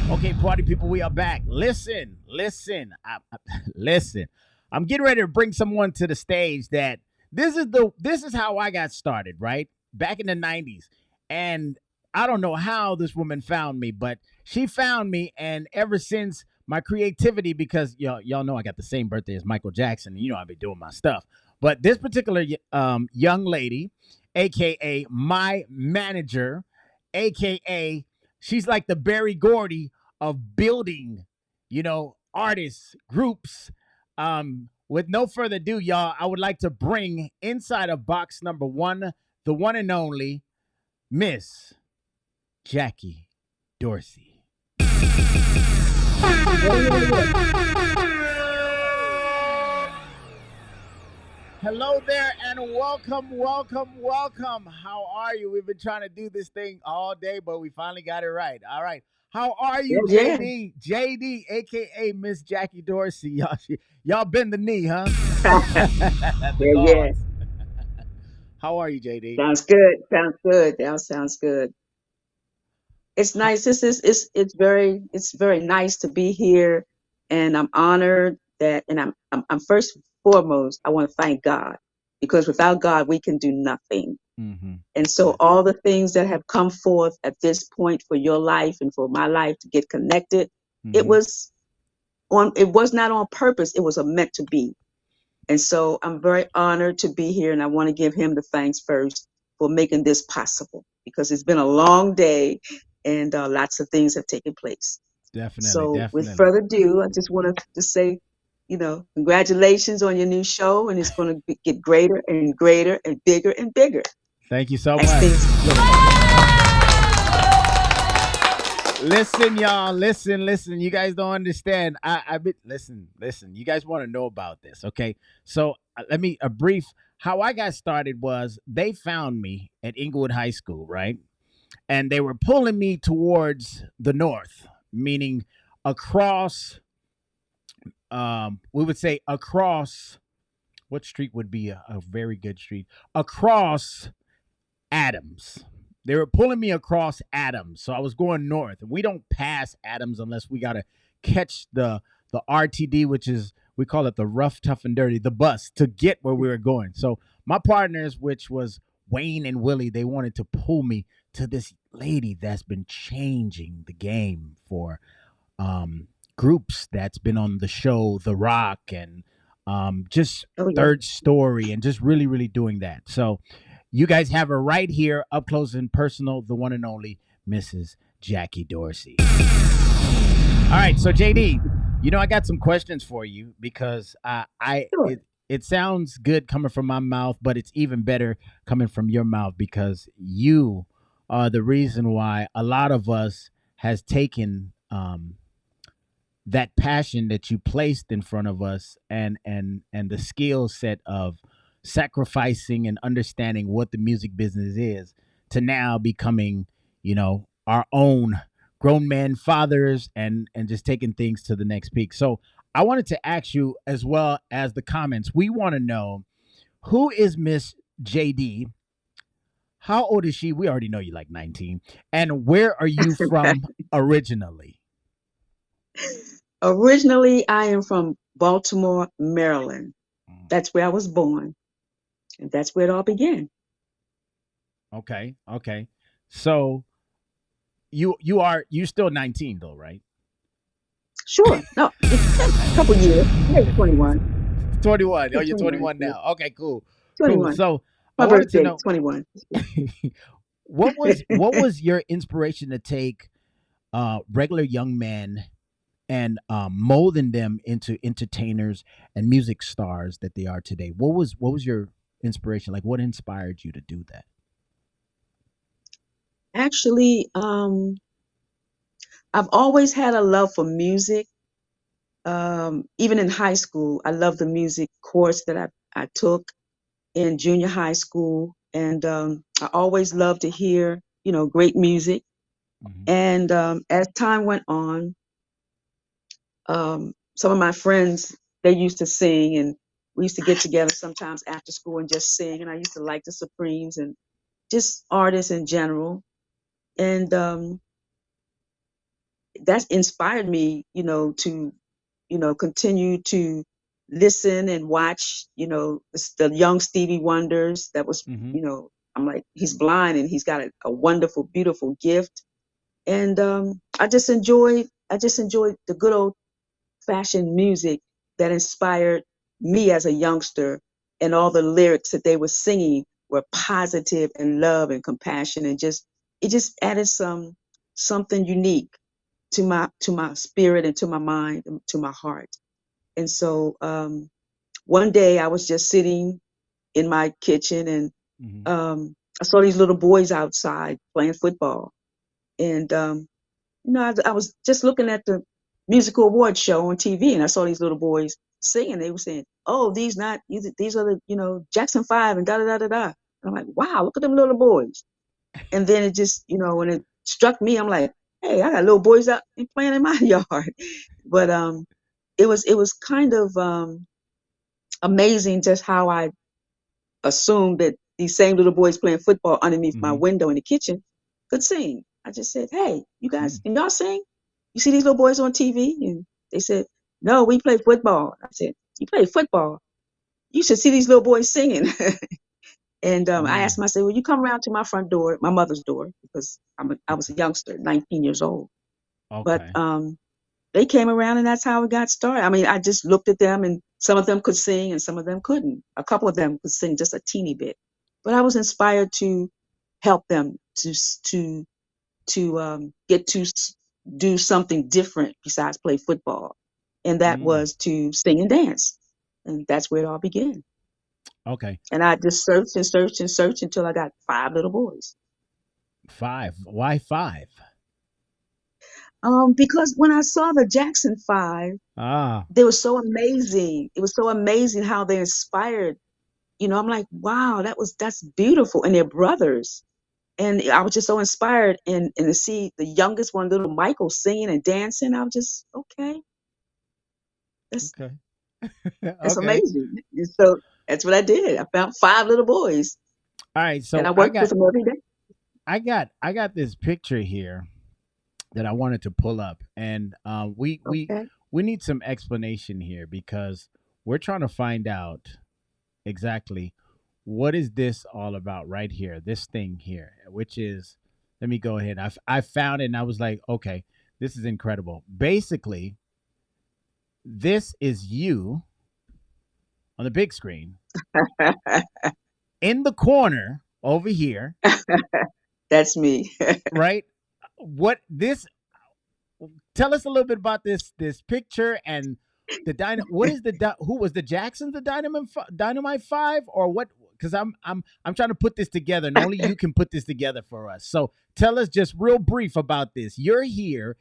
Okay, party people, we are back. Listen. I'm getting ready to bring someone to the stage that this is how I got started, right? Back in the 90s. And I don't know how this woman found me, but she found me, and ever since my creativity, because y'all know I got the same birthday as Michael Jackson, and I've been doing my stuff. But this particular young lady, aka my manager, aka she's like the Barry Gordy of building, artists, groups. With no further ado, y'all, I would like to bring inside of box number one, the one and only Miss Jackie Dorsey. Hello there and welcome. How are you? We've been trying to do this thing all day, but we finally got it right. All right. How are you, Yeah, JD? JD, aka Miss Jackie Dorsey. Y'all bend the knee, huh? yeah, The yeah. gods. How are you, JD? Sounds good. Sounds good. That sounds good. It's How, nice. It's very nice to be here, and I'm honored that. And I'm first and foremost, I want to thank God because without God we can do nothing. mm-hmm. And so Yes. all the things that have come forth at this point for your life and for my life to get connected, it Mm-hmm. was it was not on purpose. It was a meant to be. And so I'm very honored to be here, and I want to give him the thanks first for making this possible because it's been a long day and lots of things have taken place. Definitely, So, with definitely. further ado, I just want to say, congratulations on your new show, and it's going to get greater and greater and bigger Thank you so as much. things go on. Listen, y'all. Listen. You guys don't understand. I been listen. You guys want to know about this, okay? So let me a brief. How I got started was they found me at Inglewood High School, right? And they were pulling me towards the north, meaning across. We would say across. What street would be a very good street? Across Adams. They were pulling me across Adams, so I was going north. We don't pass Adams unless we gotta catch the RTD, which is we call it the rough, tough, and dirty, the bus to get where we were going. So my partners, which was Wayne and Willie, they wanted to pull me to this lady that's been changing the game for um, groups that's been on the show The Rock and just Oh yeah. Third Story and just really, really doing that. So you guys have her right here, up close and personal, the one and only Mrs. Jackie Dorsey. All right, so JD, I got some questions for you because Sure. it sounds good coming from my mouth, but it's even better coming from your mouth because you are the reason why a lot of us has taken that passion that you placed in front of us and the skill set of sacrificing and understanding what the music business is to now becoming our own grown man fathers and just taking things to the next peak. So I wanted to ask you, as well as the comments, we want to know, who is Miss JD? How old is she? We already know you like 19. And where are you from originally? Originally, I am from Baltimore, Maryland. That's where I was born, and that's where it all began. Okay. So you still 19 though, right? Sure. No, a couple years, maybe 21. 21. Oh, Yeah, you're 21. 21 Yeah, now. Okay, cool. Cool. 21. So I My wanted to birthday, know 21. what was your inspiration to take regular young men and molding them into entertainers and music stars that they are today? What was your inspiration? Like, what inspired you to do that? Actually, I've always had a love for music. Even in high school, I loved the music course that I took in junior high school. And I always loved to hear, great music. Hmm. And as time went on, some of my friends, they used to sing, and we used to get together sometimes after school and just sing. And I used to like the Supremes and just artists in general. And that inspired me, to, continue to listen and watch, the young Stevie Wonders. That was, Hmm. I'm like, he's blind and he's got a wonderful, beautiful gift. And I just enjoyed the good old fashioned music that inspired me as a youngster. And all the lyrics that they were singing were positive and love and compassion, and it just added something unique to my spirit and to my mind and to my heart. And so one day I was just sitting in my kitchen, and Hmm. I saw these little boys outside playing football. And I was just looking at the musical awards show on TV, and I saw these little boys singing. They were saying, "Oh, these are the Jackson Five and da da da da da." And I'm like, "Wow, look at them little boys." And then it just, when it struck me, I'm like, "Hey, I got little boys out and playing in my yard." But it was kind of amazing just how I assumed that these same little boys playing football underneath my Hmm. window in the kitchen could sing. I just said, "Hey, you guys, can y'all sing? You see these little boys on TV?" And they said, "No, we play football." I said, "You play football? You should see these little boys singing." And I asked Mm. them, I said, "Will you come around to my front door, my mother's door, because I was Okay. a youngster, 19 years old." But Okay. they came around, and that's how it got started. I mean, I just looked at them, and some of them could sing and some of them couldn't. A couple of them could sing just a teeny bit. But I was inspired to help them to get to do something different besides play football. And that Mm. was to sing and dance. And that's where it all began. Okay. And I just searched and searched and searched until I got five little boys. Five. Why five? Because when I saw the Jackson Five, Ah. they were so amazing. It was so amazing how they inspired. I'm like, wow, that's beautiful. And they're brothers. And I was just so inspired, and to see the youngest one, little Michael, singing and dancing. I was just, okay, that's Okay. that's Okay. amazing. And so that's what I did. I found five little boys, All right. and So I worked with them every day. I got this picture here that I wanted to pull up, and Okay. we need some explanation here because we're trying to find out exactly what is this all about right here, this thing here, which is, let me go ahead. I found it, and I was like, okay, this is incredible. Basically, this is you on the big screen in the corner over here, That's me. right? What this Tell us a little bit about this picture and the what is who was the Jacksons, the Dynamite 5, or what? Because I'm trying to put this together, and only you can put this together for us. So tell us just real brief about this. You're here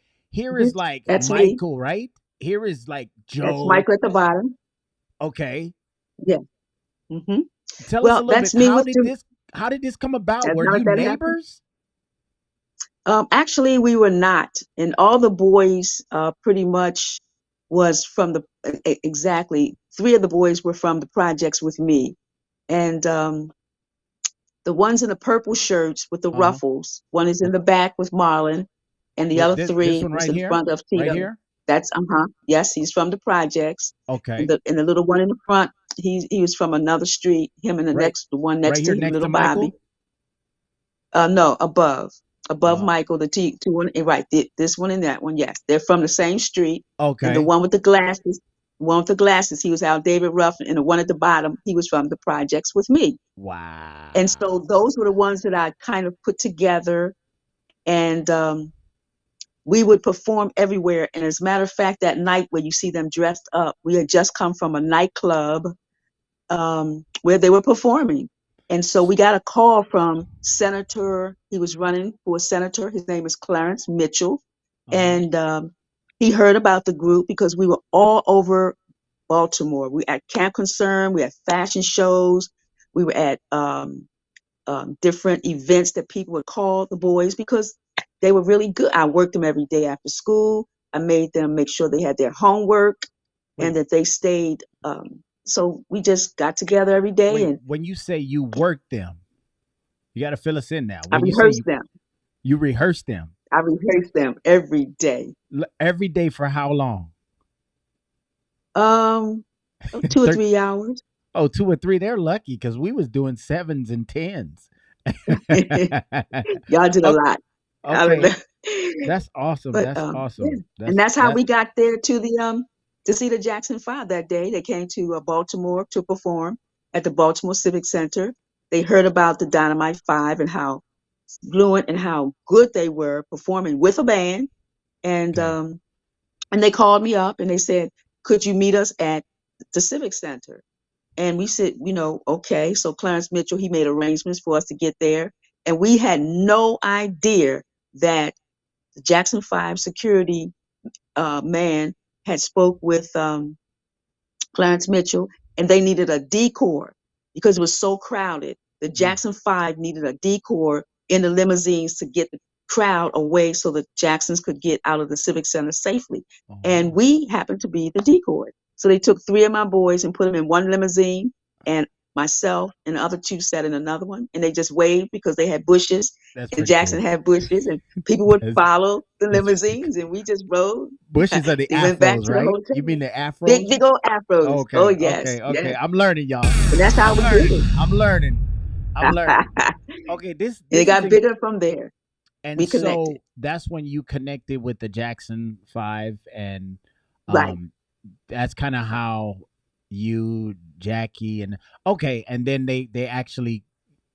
is This, like that's me. Michael, right? Here is like That's Joe. Michael at the bottom. Okay. Yeah. hmm Tell us a Well, little bit, that's me with the. how did this come about? That's Were how you that happened. neighbors? Actually, we were not, and all the boys pretty much was from the exactly three of the boys were from the projects with me, and the ones in the purple shirts with the Uh-huh. ruffles. One is in the Okay. back with Marlon, and the With other this three one was right in here? front of Right Tito. here? That's yes, he's from the projects. And Okay. the little one in the front, he was from another street. Him and Right the one right next to here him, next to little Bobby. Michael? No, above Uh Michael, the two one, right, this one and that one. Yes, they're from the same street. And the okay. one with the glasses, he was out David Ruffin, and the one at the bottom, he was from the projects with me. And so Wow. those were the ones that I kind of put together, and we would perform everywhere. And as a matter of fact, that night where you see them dressed up, we had just come from a nightclub where they were performing. And so we got a call from Senator. He was running for senator. His name is Clarence Mitchell. Uh-huh. And he heard about the group because we were all over Baltimore. We at Camp Concern, we had fashion shows, we were at different events that people would call the boys because they were really good. I worked them every day after school. I made them make sure they had their homework and Wait, that they stayed. So we just got together every day wait. and When you say you work them, you got to fill us in now. I When you say rehearsed them. you rehearse them I rehearsed them every day. every day for how long? Um, 2 or 3 hours. Oh, 2 or 3. They're lucky because we was doing sevens and tens. Y'all did a okay, lot. I okay, remember. that's awesome. But That's yeah, awesome. and That's that's how that's we got there to see the Jackson Five that day. They came to Baltimore to perform at the Baltimore Civic Center. They heard about the Dynamite Five and how fluent and how good they were performing with a band. And okay. um, and they called me up and they said, "Could you meet us at the Civic Center?" And we said, okay. So Clarence Mitchell, he made arrangements for us to get there, and we had no idea that the Jackson Five security man had spoke with Clarence Mitchell, and they needed a decor because it was so crowded. The Mm. Jackson Five needed a decor in the limousines to get the crowd away so the Jacksons could get out of the Civic Center safely. Oh And wow. we happened to be the decoy. So they took three of my boys and put them in one limousine, and myself and the other two sat in another one. And they just waved because they had bushes, That's and pretty Jackson cool. had bushes, and people would That's follow the that's pretty limousines, cool. and we just rode. Bushes are the They went back afros, to the right? You hotel. mean the Big, afros? big old afros. Oh, Okay, yes, okay, okay. yes. I'm learning, y'all. And that's how I'm we did learning. it. I'm learning. I'm learning. And Okay, this it this is got bigger from there. and We connected. so that's when you connected with the Jackson Five, and Right. um, that's kind of how you, Jackie, and okay, and then they actually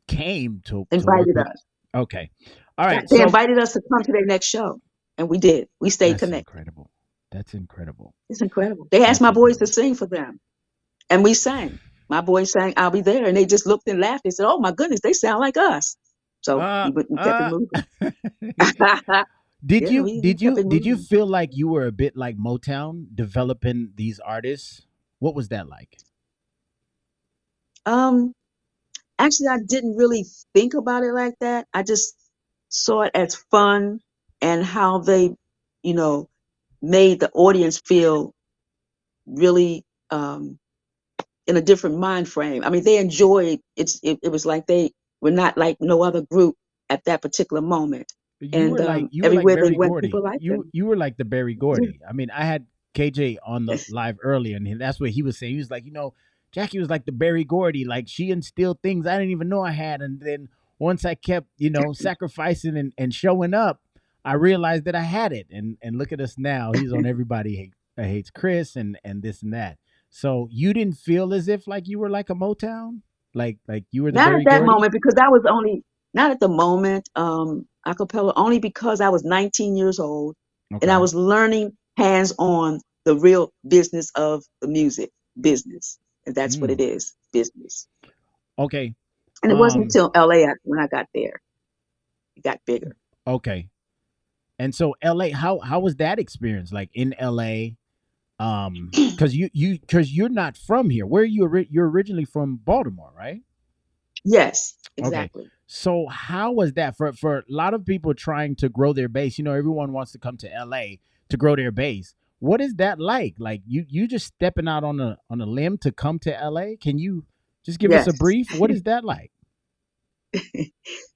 came to work Invited with. us. Okay, all right. They So invited us to come to their next show. And we did. We stayed that's connected. incredible. That's incredible. It's incredible. They asked That's my boys to incredible. sing for them. And we sang. My boys sang I'll Be There. And they just looked and laughed. They said, oh my goodness, they sound like us. So Uh we kept it uh. moving. did Yeah, you we did kept you it did you moving. feel like you were a bit like Motown developing these artists? What was that like? Um, Actually, I didn't really think about it like that. I just saw it as fun and how they, you know, made the audience feel really in a different mind frame. I mean, they enjoyed it was like they were not like no other group at that particular moment. And You were like everywhere they Barry went, Gordy. people liked them. You were like the Barry Yeah. Gordy. I mean, I had KJ on the live earlier, and that's what he was saying. He was like, Jackie was like the Barry Gordy. Like she instilled things I didn't even know I had, and then once I kept, sacrificing and showing up, I realized that I had it. And look at us now. He's on Hates Chris and this and that. So you didn't feel as if like you were like a Motown, like you were the Not at Barry that Gordy. moment because I was only not at the moment, acapella, only because I was 19 years old and I Okay. was learning hands on the real business of the music business. And that's what it Mm. is, business. Okay. And it wasn't Um. until LA when I got there, it got bigger. Okay. And so LA, how was that experience like in LA? Cuz cuz you're not from here. Where are you you're originally from Baltimore, right? Yes, Okay. exactly. So how was that for a lot of people trying to grow their base? Everyone wants to come to LA to grow their base. What is that like? Like you just stepping out on a limb to come to LA? Can you just give us a Yes. brief? What is that like?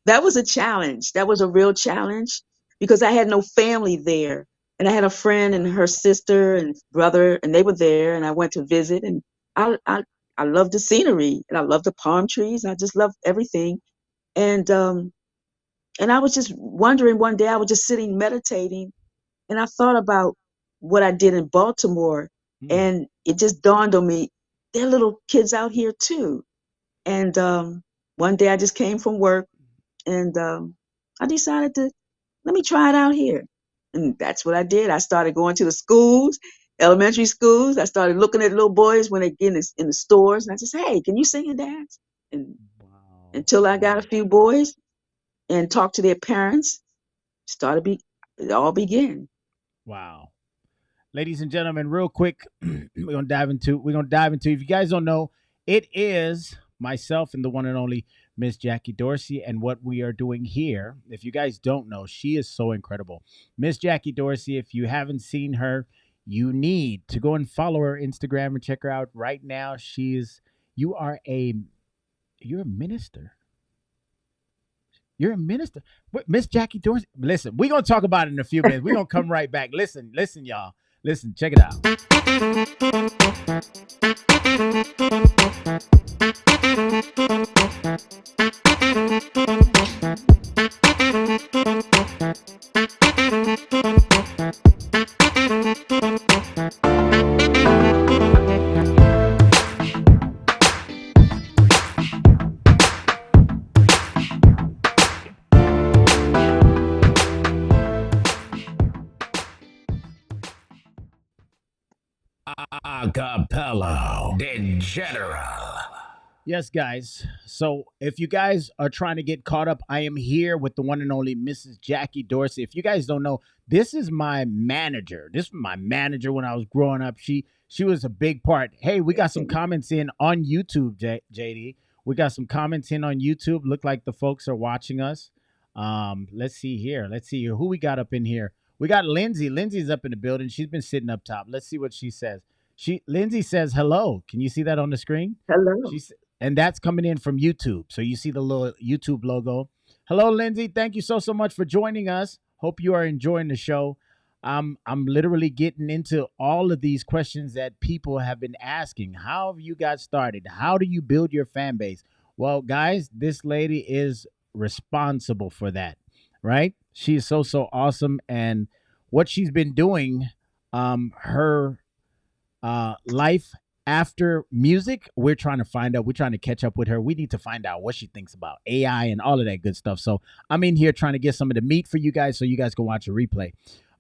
That was a challenge. That was a real challenge because I had no family there. And I had a friend and her Wow. sister and brother, and they were there, and I went to visit. And I, I, I loved the scenery, and I loved the palm trees. And I just loved everything. And and I was just wondering one day. I was just sitting meditating, and I thought about what I did in Baltimore, Mm. and it just dawned on me. There are little kids out here too. And one day I just came from work and I decided to let me try it out here. And that's what I did. I started going to the schools, elementary schools. I started looking at little boys when they get in the stores, and I just, hey, can you sing and dance? And Wow. until I got a Wow. few boys and talked to their parents, started be it all began. Wow. Ladies and gentlemen, real quick, we're gonna dive into if you guys don't know, it is myself and the one and only Miss Jackie Dorsey, and what we are doing here. If you guys don't know, she is so incredible. Miss Jackie Dorsey, if you haven't seen her, you need to go and follow her Instagram and check her out right now. She's you are a you're a minister. You're a minister. Miss Jackie Dorsey. Listen, we're gonna talk about it in a few minutes. We're gonna come right back. Listen, y'all. Listen, check it out. Akapello, DiGeneral. Yes, guys. So if you guys are trying to get caught up, I am here with the one and only Mrs. Jackie Dorsey. If you guys don't know, this is my manager. This was my manager when I was growing up. She was a big part. Hey, we got some comments in on YouTube, JD. We got some comments in on YouTube. Look like the folks are watching us. Let's see here. Let's see here. Who we got up in here? We got Lindsay. Lindsay's up in the building. She's been sitting up top. Let's see what she says. Lindsay says hello. Can you see that on the screen? Hello. She's and that's coming in from YouTube. So you see the little YouTube logo. Hello, Lindsay. Thank you so much for joining us. Hope you are enjoying the show. I'm literally getting into all of these questions that people have been asking. How have you got started? How do you build your fan base? Well, guys, this lady is responsible for that, right? She is so awesome, and what she's been doing, her life after music, we're trying to find out. We're trying to catch up with her. We need to find out what she thinks about AI and all of that good stuff. So I'm in here trying to get some of the meat for you guys so you guys can watch a replay.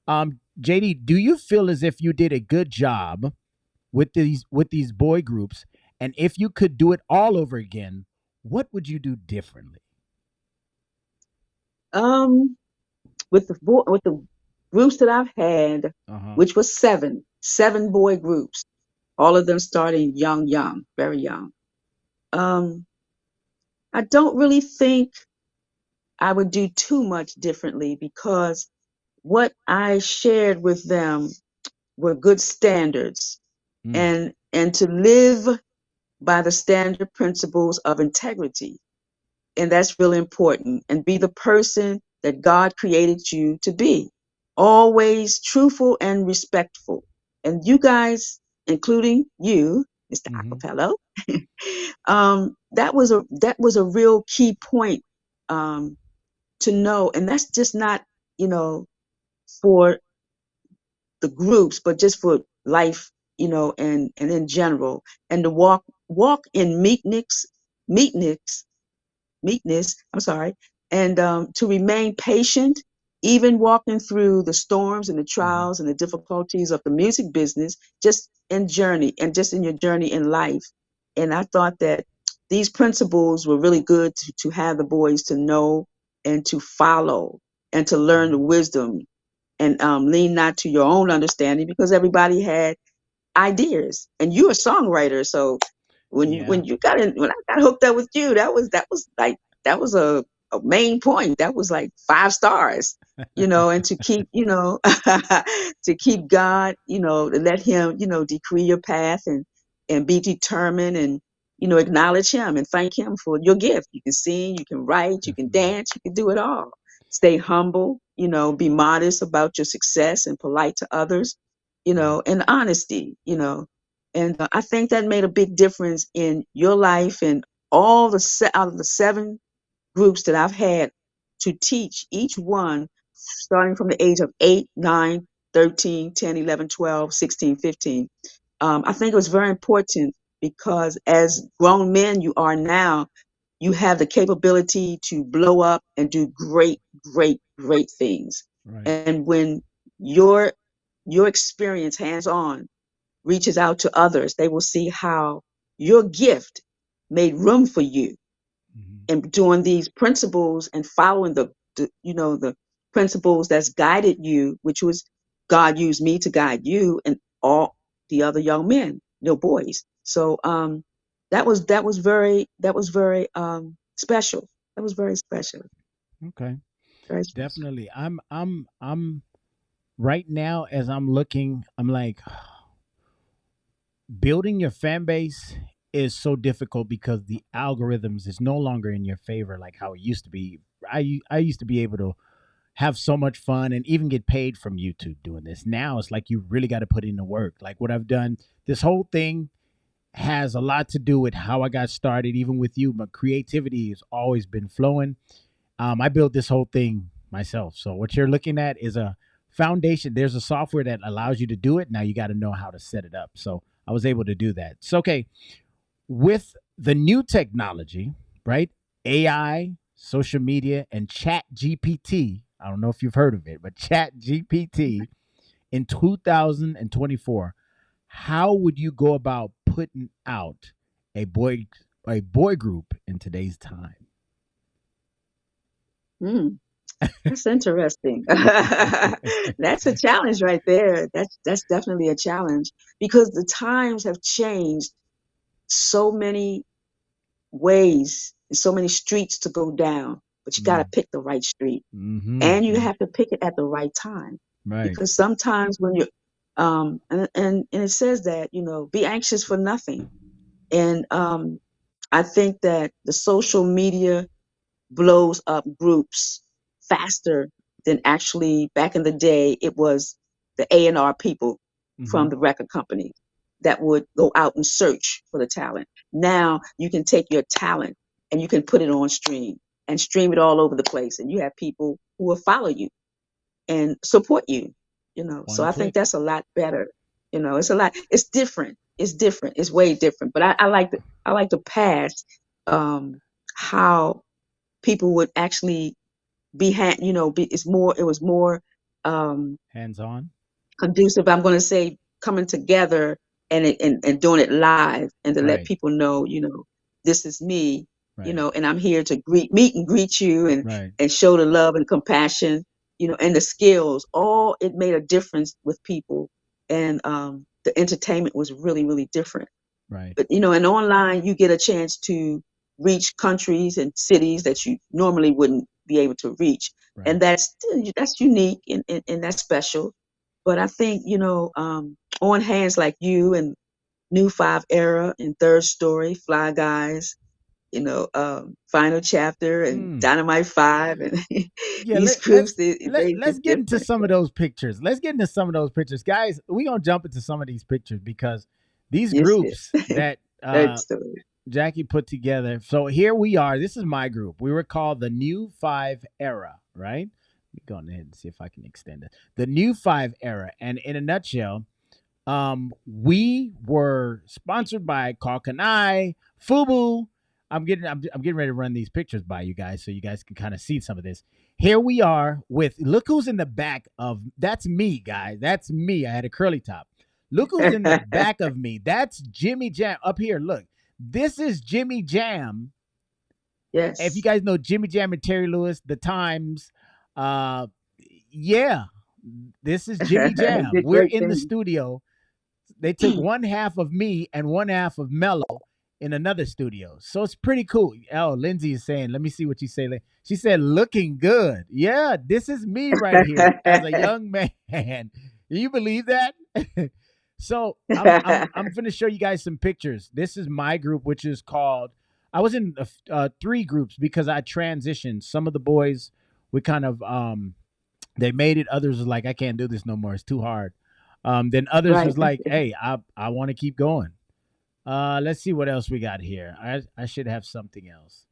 JD, do you feel as if you did a good job with these boy groups? And if you could do it all over again, what would you do differently? Um, with the groups that I've had, Uh-huh. which was seven boy groups, all of them starting young, very young. Um, I don't really think I would do too much differently because what I shared with them were good standards, Mm, and to live by the standard principles of integrity. And that's really important. And be the person that God created you to be. Always truthful and respectful. And you guys, including you, Mr. mm-hmm. Akapello, that was a real key point, um, to know. And that's just not, you know, for the groups, but just for life, and in general. And to walk in meekness, meekness, I'm sorry, and to remain patient, even walking through the storms and the Mm-hmm. trials and the difficulties of the music business, just in your journey in life. And I thought that these principles were really good to have the boys to know and to follow and to learn the Mm-hmm. got and lean not to your own understanding because everybody had ideas, and you're a songwriter. So Yeah. when I got hooked up with you, that was a main point. That was like 5 stars, and to keep, to keep God, to let him, decree your path, and be determined, and acknowledge him and thank him for your gift. You can sing, you can write, you can Definitely. dance, you can do it all. Stay humble, be modest about your success and polite to others, Right. and honesty, and I think that made a big difference in your life. And out of the seven groups that I've had to teach, each one starting from the age of 8, 9, 13, 10, 11, 12, 16, 15. I think it was very important because as grown men you are now, you have the capability to blow up and do great things. Right. And when your your experience hands on reaches out to others, they will see how your gift made room for you. Mm-hmm. And doing these principles and following the principles that's guided you, which was God used me to guide you and all the other young men, little boys. So that was very special. That was very special. Okay. Very special. Definitely. I'm right now as I'm looking, I'm like building your fan base is so difficult because the algorithms is no longer in your favor like how it used to be. I used to be able to have so much fun and even get paid from YouTube doing this. Now it's like you really got to put in the work. Like what I've done, this whole thing has a lot to do with how I got started, even with you. My creativity has always been flowing. I built this whole thing myself. So what you're looking at is a foundation. There's a software that allows you to do it. Now you got to know how to set it up. So I was able to do that. So okay, with the new technology, right? AI, social media, and Chat GPT. I don't know if you've heard of it, but Chat GPT in 2024, how would you go about putting out a boy a boy group in today's time? Hmm. That's interesting. That's a challenge right there. That's definitely a challenge because the times have changed so many ways and so many streets to go down, but you got to Mm. pick the right street Mm-hmm. and you have to pick it at the right time Right. because sometimes when you're and it says that, be anxious for nothing. And I think that the social media blows up groups faster than actually back in the day it was the A&R people Mm-hmm. from the record company that would go out and search for the talent. Now you can take your talent and you can put it on stream and stream it all over the place and you have people who will follow you and support you. So One I think click. that's a lot better. It's a lot, it's different. It's different. It's way different. But I like the past, how people would actually it was more um Hands on. conducive. I'm going to say coming together and doing it live and to let Right. people know, this is me, Right. and I'm here to meet and greet you Right. and show the love and compassion, and the skills. All it made a difference with people, and the entertainment was really, really different. Right. But and online you get a chance to reach countries and cities that you normally wouldn't be able to reach, and Right. that's unique and that's special. But I think on hands like you and New Five Era and Third Story, Fly Guys, Final Chapter and Mm. Dynamite Five and Yeah, these groups, they let's just get into different. some of those pictures. Let's get into some of those pictures, guys. We gonna jump into some of these pictures because these Yes, yes. groups that Third Story. Jackie put together. So here we are. This is my group. We were called the New Five Era, right? Let me go ahead and see if I can extend it. The New Five Era, and in a nutshell, we were sponsored by Kalkanai, Fubu. I'm getting ready to run these pictures by you guys so you guys can kind of see some of this. Here we are with look who's in the back of that's me, guys. That's me. I had a curly top. Look who's in the back of me. That's Jimmy Jam up here. Look, this is Jimmy Jam. If you Yes. guys know Jimmy Jam and Terry Lewis, the Times, uh, yeah, this is Jimmy Jam. Did We're great in the things. studio. They took one half of me and one half of Mello in another studio. So it's pretty cool. Oh, Lindsay is saying, let me see what you say. She said, looking good. Yeah, this is me right here as a young man. You believe that? So I'm gonna show you guys some pictures. This is my group, which is called. I was in three groups because I transitioned. Some of the boys, we kind of they made it. Others was like, I can't do this no more. It's too hard. Then others Right. was like, hey, I want to keep going. Let's see what else we got here. I should have something else.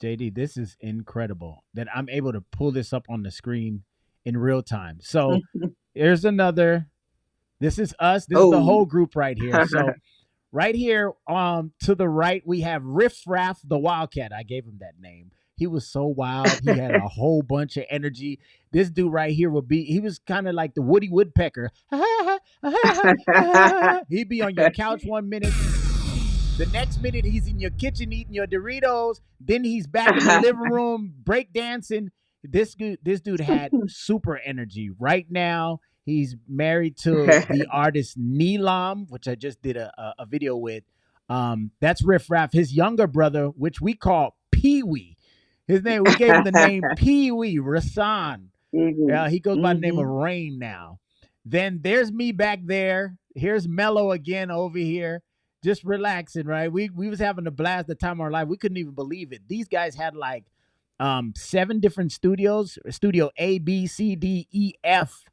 JD, this is incredible that I'm able to pull this up on the screen in real time. So here's another. This is us. This is the Oh. whole group right here. So right here, to the right, we have Riff Raff the Wildcat. I gave him that name. He was so wild. He had a whole bunch of energy. This dude right here he was kind of like the Woody Woodpecker. He'd be on your couch 1 minute. The next minute, he's in your kitchen eating your Doritos. Then he's back in the living room break dancing. This dude had super energy. Right now, he's married to the artist Neelam, which I just did a video with. That's Riff Raff. His younger brother, which we call Pee Wee. His name, we gave him the name Pee Wee Rasan. He goes by the name of Mm-hmm. Rain now. Then there's me back there. Here's Mello again over here, just relaxing. Right, we was having a blast the time of our life. We couldn't even believe it. These guys had like 7 different studios: Studio A, B, C, D, E, F,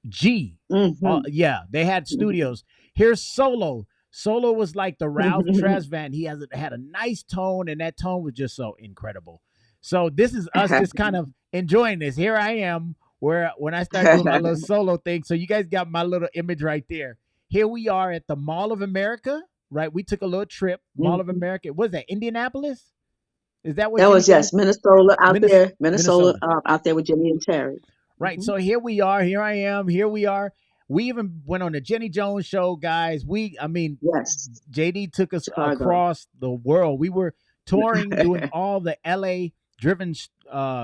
G. Mm-hmm. Yeah, they had studios. Here's Solo. Solo was like the Ralph Tresvant. He had a nice tone, and that tone was just so incredible. So this is us just kind of enjoying this. Here I am, where when I start doing my little solo thing. So you guys got my little image right there. Here we are at the Mall of America, right? We took a little trip. Mall of Mm-hmm. America. Was that Indianapolis? Is that where That Jimmy was, Jones? yes, Minnesota out there, Minnesota Minnesota. out there with Jimmy and Terry. Right. Mm-hmm. So here we are. Here I am. Here we are. We even went on the Jenny Jones show, guys. I mean, Yes, JD took us Chicago. across the world. We were touring, doing all the LA driven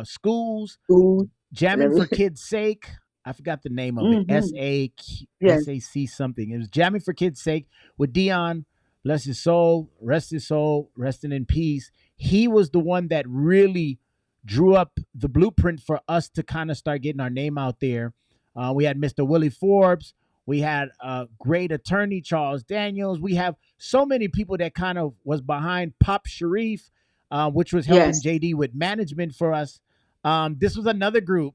schools, Food and jamming for everything. kids' sake. I forgot the name of it. Mm-hmm. Yes. SAC something. It was jamming for kids' sake with Dion. Bless his soul, resting in peace. He was the one that really drew up the blueprint for us to kind of start getting our name out there. We had Mr. Willie Forbes. We had a great attorney, Charles Daniels. We have so many people that kind of was behind Pop Sharif, which was helping Yes. JD with management for us. This was another group.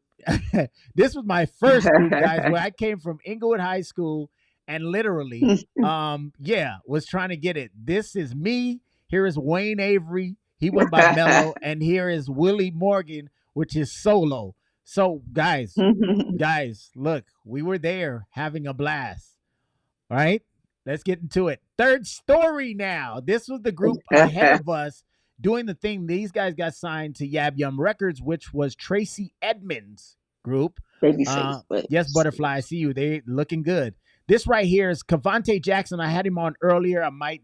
This was my first group, guys, where I came from Inglewood High School and literally, was trying to get it. This is me. Here is Wayne Avery. He went by Mello, and here is Willie Morgan, which is Solo. So, guys, look, we were there having a blast. All right, let's get into it. Third story now. This was the group ahead of us doing the thing. These guys got signed to Yab Yum Records, which was Tracy Edmonds' group. Babyface, but Yes, Butterfly, I see you. They looking good. This right here is Cavante Jackson. I had him on earlier. I might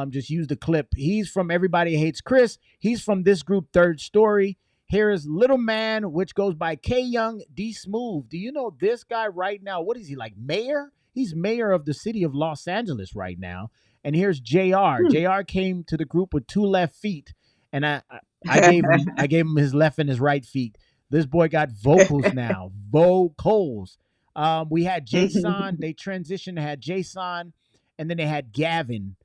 just use the clip. He's from Everybody Hates Chris. He's from this group, Third Story. Here is Little Man, which goes by K Young D Smooth. Do you know this guy right now? What is he, like mayor? He's mayor of the city of Los Angeles right now. And here's JR. hmm. JR came to the group with 2 left feet, and I gave him his left and his right feet. This boy got vocals now. Vocals. We had Jason. They transitioned. They had Jason, and then they had Gavin,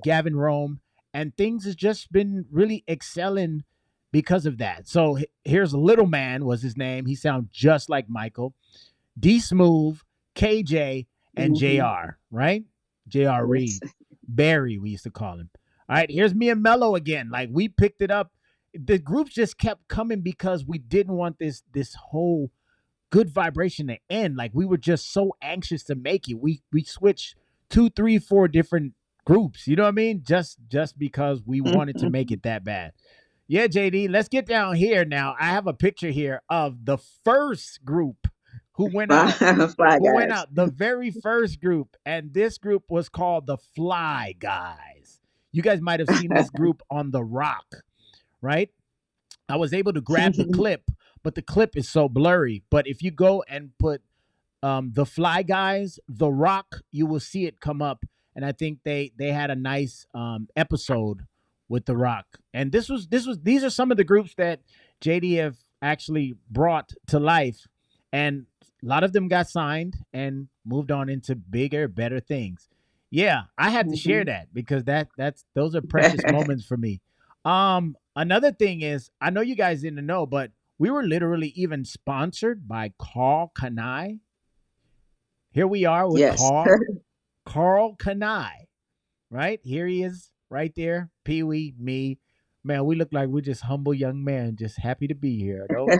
Gavin Rome, and things has just been really excelling because of that. So here's Little Man was his name. He sounds just like Michael. D Smooth, KJ, and Hmm. JR, right? JR Yes. Reed. Barry, we used to call him. All right, here's me and Mello again. Like we picked it up. The groups just kept coming because we didn't want this whole good vibration to end. Like we were just so anxious to make it. We switched 2, 3, 4 different groups. You know what I mean? Just because we wanted to make it that bad. Yeah, JD, let's get down here now. I have a picture here of the first group who went Fly, out. Fly Who went Guys. out? The very first group, and this group was called the Fly Guys. You guys might have seen this group on The Rock, right? I was able to grab the clip, but the clip is so blurry. But if you go and put the Fly Guys, The Rock, you will see it come up. And I think they had a nice episode with The Rock. And these are some of the groups that JDF actually brought to life, and a lot of them got signed and moved on into bigger, better things. Yeah, I had to share Hmm. that because that's those are precious moments for me. Another thing is, I know you guys didn't know, but we were literally even sponsored by Carl Kanai. Here we are with Yes. Carl Kanai, right? Here he is right there. Pee Wee, me. Man, we look like we're just humble young men, just happy to be here. Nope.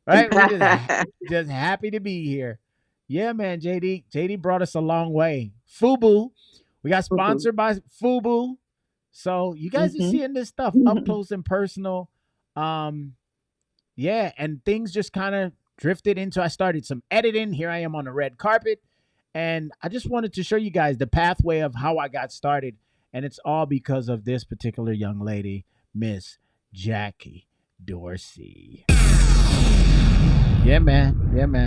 Right? We're just happy to be here. Yeah, man, JD brought us a long way. Fubu. We got sponsored by Fubu. So you guys are Hmm. seeing this stuff up close and personal. Um, yeah, and things just kind of drifted into. I started some editing. Here I am on the red carpet, and I just wanted to show you guys the pathway of how I got started, and it's all because of this particular young lady, Miss Jackie Dorsey. Yeah, man. Yeah, man.